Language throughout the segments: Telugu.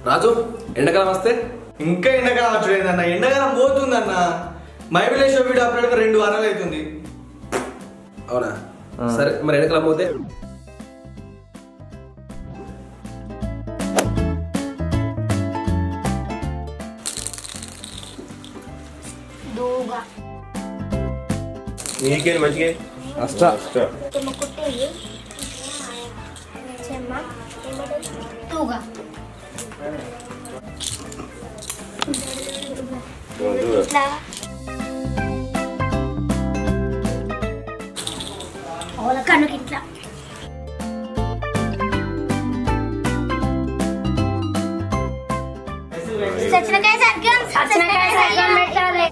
రాజు ఎండకాలం వస్తే ఇంకా ఎండకాలం వచ్చేదన్న, ఎండకాలం పోతుందన్న. మై విలేజ్ వీడియో అప్లోడ్ 2 వారాలు అవుతుంది. అవునా? సరే మరి ఎండకాలం పోతే నీకేం మంచిగా అష్టా కనుక ఇట్లా సచ్చినకాయ సర్గం పెట్టాలి.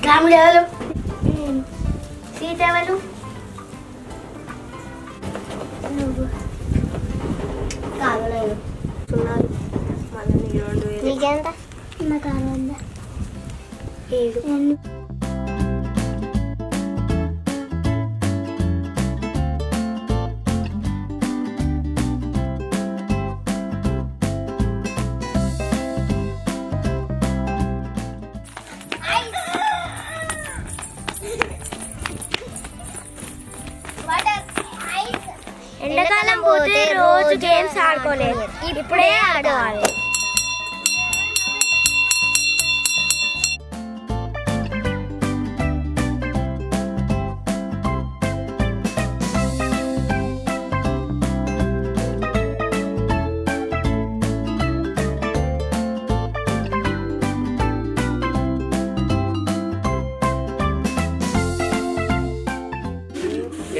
రాముడు ఎవరు? సీత ఎవరు? కాదు నీకెంత? నాకు 600. 7. ఎండాకాలం పోతే రోజు గేమ్స్ ఆడుకోలేదు, ఇప్పుడే ఆడాలి.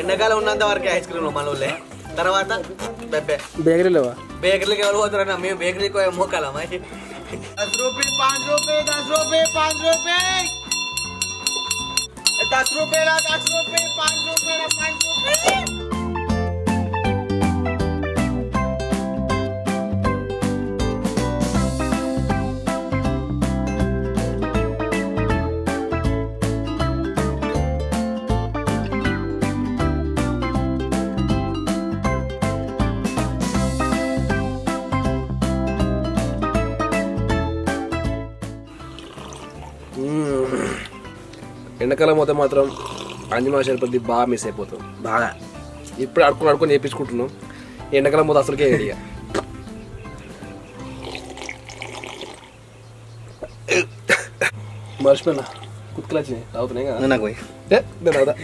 ఎండాకాలం ఉన్నంత వరకు ఐస్ క్రీమ్ మన ఊళ్ళే, తర్వాత బేకరీలోవా? బేకరీకి ఎవరు పోతారన్నా? మేము బేకరీకి మోకాలమ్మా. 10 रुपये 5 रुपये 10 रुपये 5 रुपये 10 रुपये 10 रुपये 5 रुपये 5 रुपये. ఎండాకాలం పోతే మాత్రం అంజమాశరపతి బాగా మిస్ అయిపోతాం. బాగా ఇప్పుడు ఆడుకొని చేయించుకుంటున్నాం. ఎండాకాలం పోతే అసలుకే ఐడియా. మర్చిపోయినా కుత్తులు వచ్చినాయి, తాగుతున్నాయి కదా నాకు పోయి తాగుతా.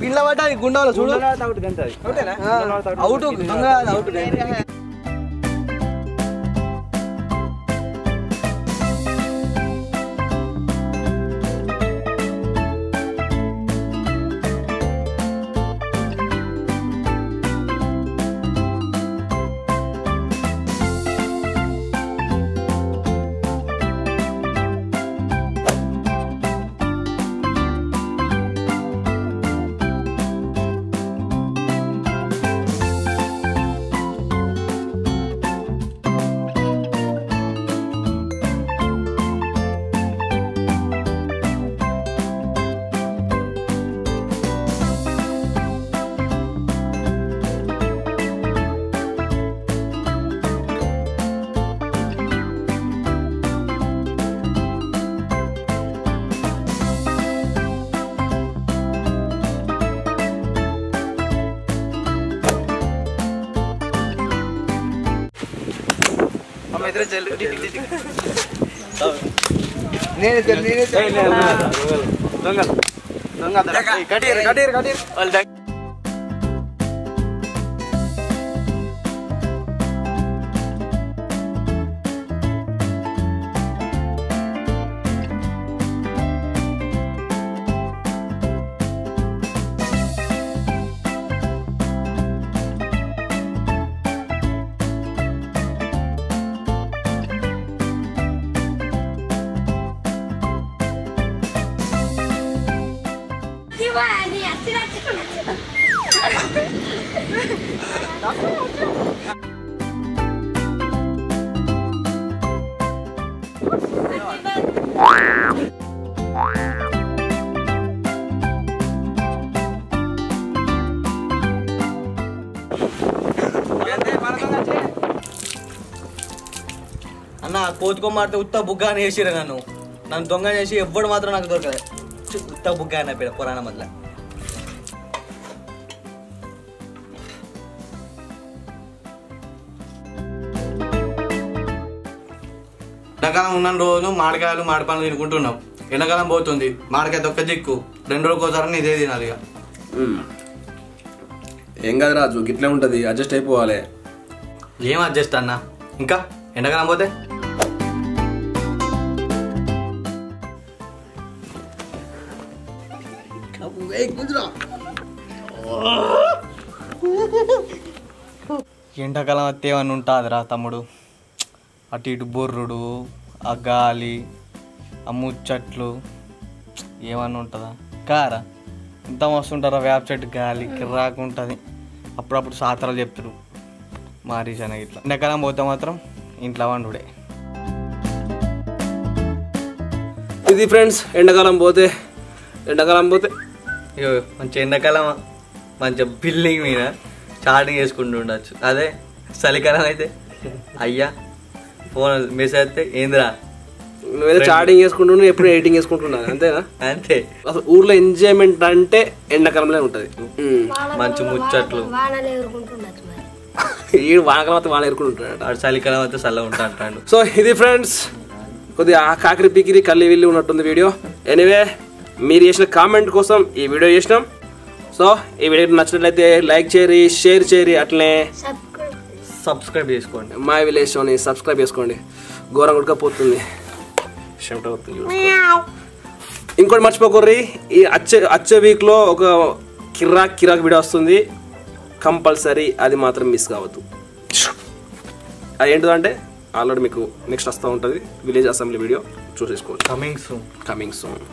పిల్ల పడ్డా గుండాలో చూడు. Out out. అన్న కోతుకోమారితే ఉత్త బుగ్గా అని వేసిరు నన్ను దొంగ చేసి ఎవ్వడు మాత్రం నాకు దొరకదు ఉత్త బుగ్గా అన్న పేరు పురాణ మధ్య ఎండాకాలం ఉన్న రోజు మామిడికాయలు మామిడిపండ్లు తినుకుంటున్నాం ఎండాకాలం పోతుంది మామిడికాయ దొక్క జిక్కు 2 రోజుకోసారి ఇదే తినాలి ఇక ఏం కాదు రాజు గిట్లే ఉంటుంది అడ్జస్ట్ అయిపోవాలి ఏం అడ్జస్ట్ అన్న ఇంకా ఎండాకాలం పోతే ఎండాకాలం వస్తే ఏమన్నా ఉంటుందిరా తమ్ముడు అటు ఇటు బొర్రుడు ఆ గాలి ఆ ముచ్చట్లు ఏమన్నా ఉంటుందా కారా ఇంత మస్తు ఉంటారా వేప చెట్టు గాలి కిర్రాకు ఉంటుంది అప్పుడప్పుడు సాత్రాలు చెప్తారు మారీసన ఇట్లా ఎండాకాలం పోతే మాత్రం ఇంట్లో వండుడే ఇది ఫ్రెండ్స్ ఎండాకాలం పోతే మంచి ఎండాకాలం మంచిగా బిల్డింగ్ మీద చాటింగ్ చేసుకుంటూ ఉండొచ్చు అదే చలికాలం అయితే అయ్యా ఫోన్ మెసేజ్ అయితే ఏందిరా నువ్వేదో చాటింగ్ చేసుకుంటున్నావు ఎప్పుడు ఎడిటింగ్ చేసుకుంటున్నాను అంతేనా అంతే అసలు ఊర్లో ఎంజాయ్మెంట్ అంటే ఎండాకాలంలో ఉంటుంది మంచి ముచ్చట్లు ఈ వానకాలం అయితే వాన ఎరుకుంటుంటాడు ఆడు చలికాలం అయితే చల్లగా ఉంటా అంటాడు సో ఇది ఫ్రెండ్స్ కొద్దిగా కాకిరి పీకిరి కల్లి విల్లి ఉన్నట్టుంది వీడియో ఎనీవే మీరు చేసిన కామెంట్ కోసం ఈ వీడియో చేసినాం సో ఈ వీడియో నచ్చినట్లయితే లైక్ చేయరి షేర్ చేయరి అట్లనే సబ్స్క్రైబ్ చేసుకోండి మై విలేజ్ షోని సబ్స్క్రైబ్ చేసుకోండి ఘోరం ఉడకపోతుంది ఇంకోటి మర్చిపోకర్రి ఈ వచ్చే వీక్లో ఒక కిరాక్ వీడియో వస్తుంది కంపల్సరీ అది మాత్రం మిస్ కావద్దు అది ఏంటిదంటే ఆల్రెడీ మీకు నెక్స్ట్ వస్తూ ఉంటుంది విలేజ్ అసెంబ్లీ వీడియో చూసేసుకోండి కమింగ్ సూన్ కమింగ్ సూన్